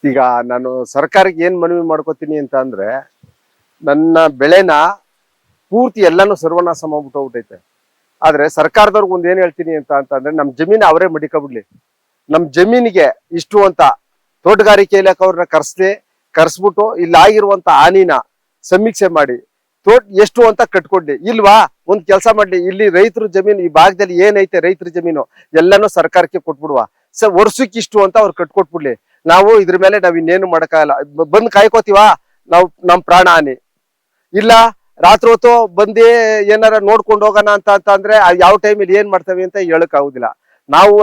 ಈಗ ನಾನು ಸರ್ಕಾರಕ್ಕೆ ಏನ್ ಮನವಿ ಮಾಡ್ಕೋತೀನಿ ಅಂತ ಅಂದ್ರೆ, ನನ್ನ ಬೆಳೆನ ಪೂರ್ತಿ ಎಲ್ಲಾನು ಸರ್ವನಾಶ ಮಾಡ್ಬಿಟ್ಟೋಗ್ಬಿಟ್ಟೈತೆ. ಆದ್ರೆ ಸರ್ಕಾರದವ್ರಿಗೆ ಒಂದ್ ಏನ್ ಹೇಳ್ತೀನಿ ಅಂತಂದ್ರೆ, ನಮ್ ಜಮೀನ್ ಅವರೇ ಮಡಿಕೊಬಿಡ್ಲಿ. ನಮ್ ಜಮೀನಿಗೆ ಇಷ್ಟು ಅಂತ ತೋಟಗಾರಿಕೆ ಇಲಾಖೆಯವ್ರನ್ನ ಕರ್ಸ್ಬಿಟ್ಟು ಇಲ್ಲಿ ಆಗಿರುವಂತ ಹಾನಿನ ಸಮೀಕ್ಷೆ ಮಾಡಿ ಎಷ್ಟು ಅಂತ ಕಟ್ಕೊಡ್ಲಿ. ಇಲ್ವಾ, ಒಂದ್ ಕೆಲಸ ಮಾಡ್ಲಿ, ಇಲ್ಲಿ ರೈತರ ಜಮೀನು, ಈ ಭಾಗದಲ್ಲಿ ಏನೈತೆ ರೈತರ ಜಮೀನು ಎಲ್ಲಾನು ಸರ್ಕಾರಕ್ಕೆ ಕೊಟ್ಬಿಡುವ. ವರ್ಷಕ್ಕೆ ಇಷ್ಟು ಅಂತ ಅವ್ರು ಕಟ್ಕೊಟ್ಬಿಡ್ಲಿ. ನಾವು ಇದ್ರ ಮೇಲೆ ನಾವ್ ಇನ್ನೇನು ಮಾಡಕ್ಕಾಗಲ್ಲ. ಬಂದ್ ಕಾಯ್ಕೋತೀವಾ, ನಾವು ನಮ್ ಪ್ರಾಣ ಹಾನಿ. ಇಲ್ಲ ರಾತ್ರಿ ಹೊತ್ತು ಬಂದಿ ಏನಾರ ನೋಡ್ಕೊಂಡು ಹೋಗೋಣ ಅಂತ ಅಂದ್ರೆ ಯಾವ ಟೈಮಲ್ಲಿ ಏನ್ ಮಾಡ್ತೇವೆ ಅಂತ ಹೇಳಕ್ ಆಗುದಿಲ್ಲ. ನಾವು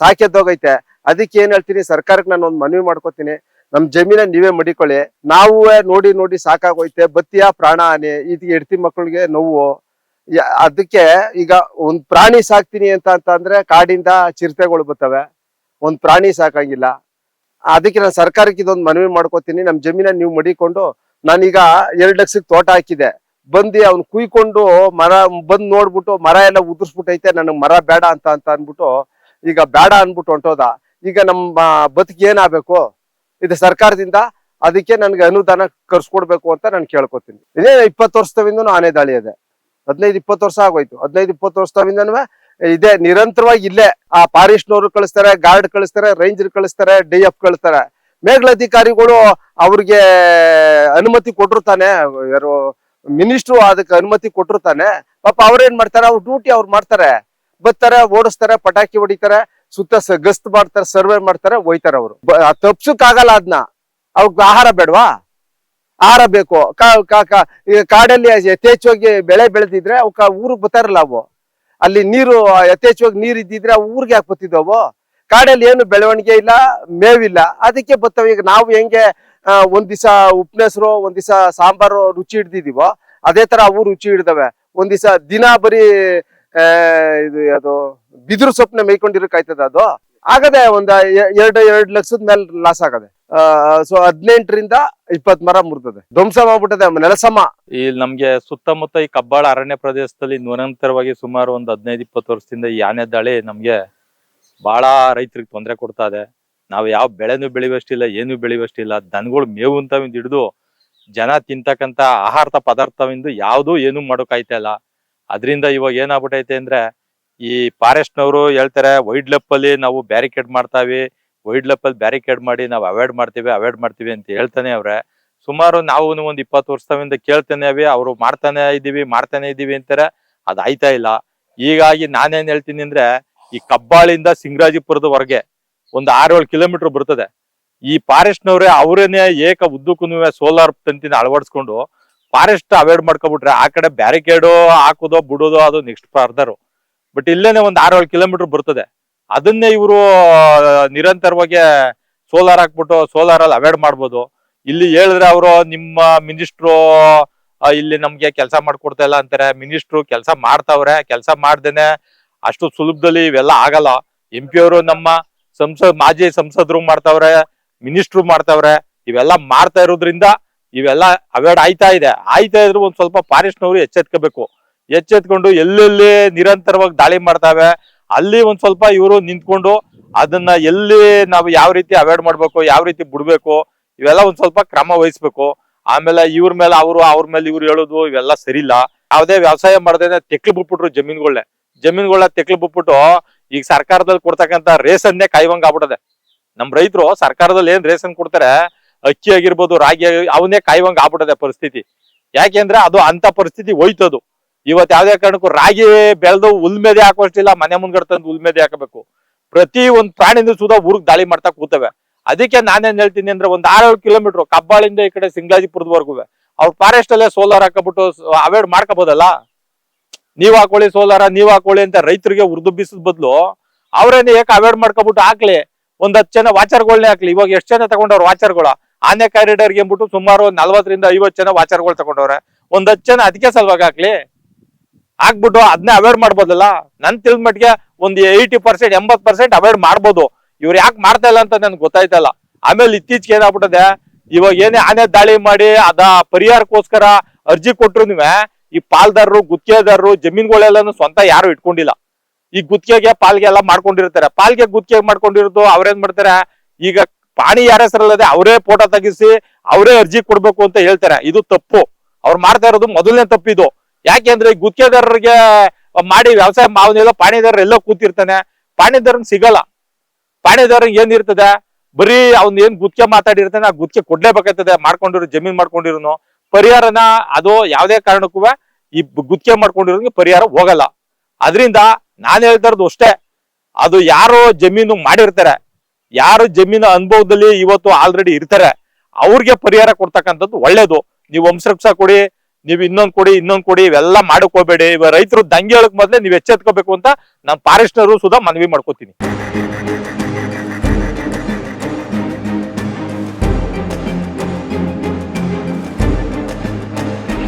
ಸಾಕ್ಯದೋಗೈತೆ. ಅದಕ್ಕೆ ಏನ್ ಹೇಳ್ತೀನಿ, ಸರ್ಕಾರಕ್ಕೆ ನಾನು ಒಂದ್ ಮನವಿ ಮಾಡ್ಕೋತೀನಿ, ನಮ್ ಜಮೀನ ನೀವೇ ಮಡಿಕೊಳ್ಳಿ. ನಾವು ನೋಡಿ ಸಾಕಾಗೋಯ್ತೆ. ಬತ್ತಿಯ ಪ್ರಾಣ ಹಾನಿ, ಇದಕ್ಕೆ ಹೆಂಡತಿ ಮಕ್ಕಳಿಗೆ ನೋವು. ಅದಕ್ಕೆ ಈಗ ಒಂದ್ ಪ್ರಾಣಿ ಸಾಕ್ತೀನಿ ಅಂತ ಅಂದ್ರೆ ಕಾಡಿಂದ ಚಿರತೆಗಳು ಬರ್ತವೆ, ಒಂದ್ ಪ್ರಾಣಿ ಸಾಕಂಗಿಲ್ಲ. ಅದಕ್ಕೆ ನಾನು ಸರ್ಕಾರಕ್ಕೆ ಇದೊಂದು ಮನವಿ ಮಾಡ್ಕೋತೀನಿ, ನಮ್ ಜಮೀನ ನೀವು ಮಡಿಕೊಂಡು. ನಾನೀಗ 2 ಲಕ್ಷಕ್ಕೆ ತೋಟ ಹಾಕಿದೆ, ಬಂದು ಅವ್ನು ಕುಯ್ಕೊಂಡು ಮರ ಬಂದ್ ನೋಡ್ಬಿಟ್ಟು ಮರ ಎಲ್ಲ ಉದುರ್ಸ್ಬಿಟ್ಟೈತೆ, ನನಗ್ ಮರ ಬೇಡ ಅಂತ ಅನ್ಬಿಟ್ಟು ಈಗ ಬೇಡ ಅನ್ಬಿಟ್ಟು ಹೊಂಟೋದ. ಈಗ ನಮ್ಮ ಬದುಕಿಗೆ ಏನಾಗಬೇಕು ಇದು ಸರ್ಕಾರದಿಂದ. ಅದಕ್ಕೆ ನನ್ಗೆ ಅನುದಾನ ಕರ್ಸ್ಕೊಡ್ಬೇಕು ಅಂತ ನಾನು ಕೇಳ್ಕೊತೀನಿ. ಇದೇ 20 ವರ್ಷದಿಂದ ಆನೆ ದಾಳಿ ಇದೆ. 15-20 ವರ್ಷ ಆಗೋಯ್ತು. 15-20 ವರ್ಷದಿಂದನೂ ಇದೇ ನಿರಂತರವಾಗಿ ಇಲ್ಲೇ. ಆ ಫಾರೆಸ್ಟ್ನವರು ಕಳಿಸ್ತಾರೆ, ಗಾರ್ಡ್ ಕಳಿಸ್ತಾರೆ, ರೇಂಜರ್ ಕಳಿಸ್ತಾರೆ, DF ಕಳಿಸ್ತಾರೆ. ಮೇಘಲಾಧಿಕಾರಿಗಳು ಅವ್ರಿಗೆ ಅನುಮತಿ ಕೊಟ್ಟಿರ್ತಾನೆ, ಯಾರು ಮಿನಿಸ್ಟ್ರು ಅದಕ್ಕೆ ಅನುಮತಿ ಕೊಟ್ಟಿರ್ತಾನೆ. ಪಾಪ ಅವ್ರೇನ್ ಮಾಡ್ತಾರೆ, ಅವ್ರ ಡ್ಯೂಟಿ ಅವ್ರು ಮಾಡ್ತಾರೆ, ಬರ್ತಾರೆ, ಓಡಿಸ್ತಾರೆ, ಪಟಾಕಿ ಹೊಡಿತಾರೆ, ಸುತ್ತ ಗಸ್ತ್ ಮಾಡ್ತಾರೆ, ಸರ್ವೆ ಮಾಡ್ತಾರೆ, ಹೋಯ್ತಾರೆ. ಅವರು ತಪ್ಸಕ್ ಆಗಲ್ಲ ಅದನ್ನ. ಅವ್ರಿಗೆ ಆಹಾರ ಬೇಡವಾ? ಆಹಾರ ಬೇಕು. ಕಾಡಲ್ಲಿ ಯಥೇಚ್ಛವಾಗಿ ಬೆಳೆ ಬೆಳೆದಿದ್ರೆ ಅವಕ್ಕ ಊರಿಗೆ ಬರ್ತಾರಲ್ಲ, ಅವು ಅಲ್ಲಿ ನೀರು ಯಥೇಚ್ಛವಾಗಿ ನೀರ್ ಇದ್ದಿದ್ರೆ ಊರಿಗೆ ಯಾಕೆ ಬರ್ತಿದ್ದವು? ಕಾಡಲ್ಲಿ ಏನು ಬೆಳವಣಿಗೆ ಇಲ್ಲ, ಮೇವಿಲ್ಲ, ಅದಕ್ಕೆ ಬರ್ತವೆ. ಈಗ ನಾವು ಹೆಂಗೆ ಒಂದ್ ದಿವಸ ಉಪ್ನೆಸರು, ಒಂದ್ ದಿವಸ ಸಾಂಬಾರು ರುಚಿ ಹಿಡ್ದಿದೀವೋ, ಅದೇ ತರ ಅವು ರುಚಿ ಹಿಡ್ದವೆ. ಒಂದ್ ದಿವಸ ದಿನ ಬರೀ ಅದು ಬಿದಿರು ಸೊಪ್ಪನ್ನ ಮೇಯ್ಕೊಂಡಿರಕಾಯ್ತದ. ಅದು ಆಗದೆ ಒಂದ್ 2 ಲಕ್ಷದ ಮೇಲೆ ಲಾಸ್ ಆಗದೆ. ಸೊ 18ರಿಂದ 20 ಮರ ಮುರ್ತದೆ, ಧ್ವಂಸ ಮಾಡ್ಬಿಟ್ಟದೆ ನೆಲಸಮ. ಈ ನಮ್ಗೆ ಸುತ್ತಮುತ್ತ ಈ ಕಬ್ಬಾಳ ಅರಣ್ಯ ಪ್ರದೇಶದಲ್ಲಿ ನಿರಂತರವಾಗಿ ಸುಮಾರು ಒಂದು 15-20 ವರ್ಷದಿಂದ ಈ ಆನೆ ದಾಳಿ ನಮ್ಗೆ ಬಹಳ ರೈತರಿಗೆ ತೊಂದರೆ ಕೊಡ್ತಾ ಇದೆ. ನಾವು ಯಾವ ಬೆಳೆನೂ ಬೆಳೆಯುವಷ್ಟಿಲ್ಲ, ಏನು ಬೆಳೆಯುವಷ್ಟಿಲ್ಲ. ದನಗಳು ಮೇವು ಅಂತವಿಂದ ಹಿಡಿದು ಜನ ತಿಂತಕ್ಕಂತ ಆಹಾರ ಪದಾರ್ಥವಿಂದು ಯಾವ್ದು ಏನು ಮಾಡೋಕಾಯ್ತಾ ಇಲ್ಲ. ಅದರಿಂದ ಇವಾಗ ಏನಾಗ್ಬಿಟ್ಟೈತೆ ಅಂದ್ರೆ, ಈ ಫಾರೆಸ್ಟ್ ನವರು ಹೇಳ್ತಾರೆ ವೈಡ್ ಲೆಪ್ ಅಲ್ಲಿ ನಾವು ಬ್ಯಾರಿಕೇಡ್ ಮಾಡ್ತಾವಿ, ವೈಡ್ ಲೆಪ್ ಅಲ್ಲಿ ಬ್ಯಾರಿಕೇಡ್ ಮಾಡಿ ನಾವು ಅವಾಯ್ಡ್ ಮಾಡ್ತೀವಿ ಅಂತ ಹೇಳ್ತಾನೆ ಅವ್ರೆ. ಸುಮಾರು ನಾವು ಒಂದ್ 20 ವರ್ಷದಿಂದ ಕೇಳ್ತಾನೆ ಅವ್ರು ಮಾಡ್ತಾನೆ ಇದೀವಿ ಅಂತಾರೆ, ಅದ್ ಆಯ್ತಾ ಇಲ್ಲ. ಹೀಗಾಗಿ ನಾನೇನ್ ಹೇಳ್ತೀನಿ ಅಂದ್ರೆ, ಈ ಕಬ್ಬಾಳಿಂದ ಸಿಂಗರಾಜಿಪುರದವರೆಗೆ ಒಂದು 6-7 ಕಿಲೋಮೀಟರ್ ಬರ್ತದೆ. ಈ ಫಾರೆಸ್ಟ್ ನವ್ರೆ ಅವ್ರೇನೆ ಉದ್ದಕ್ಕೂ ಸೋಲಾರ್ ತಂತಿನ ಅಳವಡಿಸ್ಕೊಂಡು ಫಾರೆಸ್ಟ್ ಅವಾಯ್ಡ್ ಮಾಡ್ಕೊಬಿಟ್ರೆ, ಆ ಕಡೆ ಬ್ಯಾರಿಕೇಡು ಹಾಕೋದೋ ಬಿಡೋದೋ ಅದು ನೆಕ್ಸ್ಟ್ ಫರ್ದರ್. ಬಟ್ ಇಲ್ಲೇನೆ ಒಂದ್ 6-7 ಕಿಲೋಮೀಟರ್ ಬರ್ತದೆ. ಅದನ್ನೇ ಇವರು ನಿರಂತರವಾಗಿ ಸೋಲಾರ್ ಹಾಕ್ಬಿಟ್ಟು ಸೋಲಾರ್ ಅಲ್ಲಿ ಅವಾಯ್ಡ್ ಮಾಡ್ಬೋದು. ಇಲ್ಲಿ ಹೇಳಿದ್ರೆ ಅವರು ನಿಮ್ಮ ಮಿನಿಸ್ಟ್ರು ಇಲ್ಲಿ ನಮ್ಗೆ ಕೆಲಸ ಮಾಡ್ಕೊಡ್ತಾ ಇಲ್ಲ ಅಂತಾರೆ. ಮಿನಿಸ್ಟ್ರು ಕೆಲಸ ಮಾಡ್ತಾವ್ರೆ, ಕೆಲಸ ಮಾಡ್ದೇನೆ ಅಷ್ಟು ಸುಲಭದಲ್ಲಿ ಇವೆಲ್ಲ ಆಗಲ್ಲ. MP ಅವರು ನಮ್ಮ ಮಾಜಿ ಸಂಸದರು ಮಾಡ್ತಾವ್ರೆ, ಮಿನಿಸ್ಟ್ರು ಮಾಡ್ತಾವ್ರೆ. ಇವೆಲ್ಲ ಮಾಡ್ತಾ ಇರೋದ್ರಿಂದ ಇವೆಲ್ಲ ಅವಾಯ್ಡ್ ಆಯ್ತಾ ಇದ್ರು ಒಂದ್ ಸ್ವಲ್ಪ ಫಾರೆಸ್ಟ್ ನವರು ಎಚ್ಚೆತ್ಕೊಂಡು ಎಲ್ಲೆಲ್ಲಿ ನಿರಂತರವಾಗಿ ದಾಳಿ ಮಾಡ್ತಾವೆ ಅಲ್ಲಿ ಒಂದ್ ಸ್ವಲ್ಪ ಇವರು ನಿಂತ್ಕೊಂಡು ಅದನ್ನ ಎಲ್ಲಿ ನಾವು ಯಾವ ರೀತಿ ಅವಾಯ್ಡ್ ಮಾಡ್ಬೇಕು, ಯಾವ ರೀತಿ ಬಿಡ್ಬೇಕು, ಇವೆಲ್ಲ ಒಂದ್ ಸ್ವಲ್ಪ ಕ್ರಮ ವಹಿಸ್ಬೇಕು. ಆಮೇಲೆ ಇವ್ರ ಮೇಲೆ ಅವ್ರ ಮೇಲೆ ಇವ್ರು ಹೇಳೋದು ಇವೆಲ್ಲ ಸರಿ ಇಲ್ಲ. ಯಾವ್ದೇ ವ್ಯವಸಾಯ ಮಾಡ್ದೇನೆ ತೆಕ್ಲು ಬಿಟ್ಬಿಟ್ರು ಜಮೀನ್ಗಳನ್ನ ತೆಕ್ಲು ಬಿಟ್ಬಿಟ್ಟು ಈಗ ಸರ್ಕಾರದಲ್ಲಿ ಕೊಡ್ತಕ್ಕಂತ ರೇಷನ್ನೇ ಕಾಯ್ವಂಗ ಆಗ್ಬಿಟ್ಟದೆ. ನಮ್ ರೈತರು ಸರ್ಕಾರದಲ್ಲಿ ಏನ್ ರೇಷನ್ ಕೊಡ್ತಾರೆ, ಅಕ್ಕಿ ಆಗಿರ್ಬೋದು, ರಾಗಿ ಅವನ್ನೇ ಕಾಯ್ವಂಗ ಆಗ್ಬಿಟ್ಟದೆ ಪರಿಸ್ಥಿತಿ. ಯಾಕೆಂದ್ರೆ ಅದು ಅಂತ ಪರಿಸ್ಥಿತಿ ಹೋಯ್ತದು. ಇವತ್ ಯಾವ್ದೇ ಕಾರಣಕ್ಕೂ ರಾಗಿ ಬೆಳೆದು ಉಲ್ಮೇದೆ ಹಾಕೋಷ್ಟಿಲ್ಲ, ಮನೆ ಮುಂದ್ಗಡೆ ತಂದು ಉಲ್ಮೇದೆ ಹಾಕಬೇಕು. ಪ್ರತಿ ಒಂದ್ ಪ್ರಾಣಿಂದ ಸುಧಾ ಊರ್ಗ್ ದಾಳಿ ಮಾಡ್ತಾ ಕೂತವೆ. ಅದಕ್ಕೆ ನಾನೇನ್ ಹೇಳ್ತೀನಿ ಅಂದ್ರೆ, ಒಂದ್ 6-7 ಕಿಲೋಮೀಟರ್ ಕಬ್ಬಾಳಿಂದ ಈ ಕಡೆ ಸಿಂಗರಾಜಿಪುರದವರೆಗೂ ಅವ್ರ ಫಾರೆಸ್ಟ್ ಅಲ್ಲೇ ಸೋಲಾರ್ ಹಾಕಬಿಟ್ಟು ಅವಾಯ್ಡ್ ಮಾಡ್ಕೋಬಹುದಲ್ಲ. ನೀವ್ ಹಾಕೊಳ್ಳಿ ಸೋಲಾರ, ನೀವ್ ಹಾಕೊಳ್ಳಿ ಅಂತ ರೈತರಿಗೆ ಉರ್ದುಂಬಿಸಿದ ಬದಲು ಅವ್ರೇನೆ ಏಕ ಅವಾಯ್ಡ್ ಮಾಡ್ಕೊಬಿಟ್ಟು ಹಾಕ್ಲಿ. ಒಂದ್ 10 ಜನ ವಾಚರ್ಗಳನ್ನೇ ಹಾಕ್ಲಿ. ಇವಾಗ ಎಷ್ಟು ಜನ ತಗೊಂಡವ್ರ ವಾಚರ್ಗಳ ಆನೆ ಕಾರಿಡಾರ್ಗೆ ಅಂದ್ಬಿಟ್ಟು ಸುಮಾರು 40-50 ಜನ ವಾಚರ್ಗಳು ತಗೊಂಡವ್ರೆ. ಒಂದ್ 10 ಜನ ಅದಕ್ಕೆ ಸಲುವಾಗಿ ಹಾಕ್ಲಿ, ಹಾಕ್ಬಿಟ್ಟು ಅದನ್ನೇ ಅವಾಯ್ಡ್ ಮಾಡ್ಬೋದಲ್ಲ. ನನ್ ತಿಳಿದ ಮಟ್ಟಿಗೆ ಒಂದ್ 80%, 80% ಅವಾಯ್ಡ್ ಮಾಡ್ಬೋದು. ಇವ್ರು ಯಾಕೆ ಮಾಡ್ತಾ ಇಲ್ಲ ಅಂತ ನನ್ಗೆ ಗೊತ್ತಾಯ್ತಲ್ಲ. ಆಮೇಲೆ ಇತ್ತೀಚೆಗೆ ಏನಾಗ್ಬಿಟ್ಟದೆ, ಇವಾಗ ಏನೇ ಆನೆ ದಾಳಿ ಮಾಡಿ ಅದ ಪರಿಹಾರಕ್ಕೋಸ್ಕರ ಅರ್ಜಿ ಕೊಟ್ರು ಈ ಪಾಲ್ದಾರರು, ಗುತ್ತಿಗೆದಾರರು ಜಮೀನ್ಗಳೆಲ್ಲಾನು ಸ್ವಂತ ಯಾರು ಇಟ್ಕೊಂಡಿಲ್ಲ. ಈ ಗುತ್ತಿಗೆಗೆ ಪಾಲ್ಗೆ ಎಲ್ಲ ಮಾಡ್ಕೊಂಡಿರ್ತಾರೆ. ಪಾಲ್ಗೆ ಗುತ್ತಿಗೆ ಮಾಡ್ಕೊಂಡಿರೋದು ಅವ್ರೇನ್ ಮಾಡ್ತಾರೆ, ಈಗ ಪಾಣಿ ಯಾರ ಹೆಸರಲ್ಲದೆ ಅವರೇ ಫೋಟೋ ತೆಗಿಸಿ ಅವರೇ ಅರ್ಜಿ ಕೊಡ್ಬೇಕು ಅಂತ ಹೇಳ್ತಾರೆ. ಇದು ತಪ್ಪು. ಅವ್ರು ಮಾಡ್ತಾ ಇರೋದು ಮೊದಲನೇ ತಪ್ಪಿದು. ಯಾಕೆಂದ್ರೆ ಈ ಗುತ್ತಿಗೆದಾರರಿಗೆ ಮಾಡಿ ವ್ಯವಸಾಯ ಅವನೆಲ್ಲ ಪಾಣಿದಾರರು ಎಲ್ಲೋ ಕೂತಿರ್ತಾನೆ, ಪಾಣಿದಾರನ್ ಸಿಗಲ್ಲ. ಪಾಣಿದಾರರಿಗೆ ಏನಿರ್ತದೆ, ಬರೀ ಅವ್ನ್ ಏನ್ ಗುತ್ತಿಗೆ ಮಾತಾಡಿರ್ತಾನೆ ಆ ಗುತ್ತಿಗೆ ಕೊಡ್ಲೇಬೇಕಾಗ್ತದೆ. ಮಾಡ್ಕೊಂಡಿರೋ ಜಮೀನ್ ಮಾಡ್ಕೊಂಡಿರೋನು ಪರಿಹಾರನ ಅದು ಯಾವುದೇ ಕಾರಣಕ್ಕೂ ಈ ಗುತ್ತಿಗೆ ಮಾಡ್ಕೊಂಡಿರೋನ್ಗೆ ಪರಿಹಾರ ಹೋಗಲ್ಲ. ಅದರಿಂದ ನಾನು ಹೇಳ್ತಾ ಇರೋದು ಅಷ್ಟೇ, ಅದು ಯಾರು ಜಮೀನು ಮಾಡಿರ್ತಾರೆ, ಯಾರು ಜಮೀನು ಅನುಭವದಲ್ಲಿ ಇವತ್ತು ಆಲ್ರೆಡಿ ಇರ್ತಾರೆ, ಅವ್ರಿಗೆ ಪರಿಹಾರ ಕೊಡ್ತಕ್ಕಂಥದ್ದು ಒಳ್ಳೇದು. ನೀವು ವಂಶವೃಕ್ಷ ಕೊಡಿ, ನೀವು ಇನ್ನೊಂದ್ ಕೊಡಿ ಇವೆಲ್ಲ ಮಾಡಕ್ ಹೋಗ್ಬೇಡಿ. ಇವ ರೈತರು ದಂಗೆ ಹೇಳಕ್ ಮೊದ್ಲೇ ನೀವು ಎಚ್ಚೆತ್ಕೋಬೇಕು ಅಂತ ನಾನು ಫಾರೆಸ್ಟ್ನರು ಸುಧಾ ಮನವಿ ಮಾಡ್ಕೋತೀನಿ.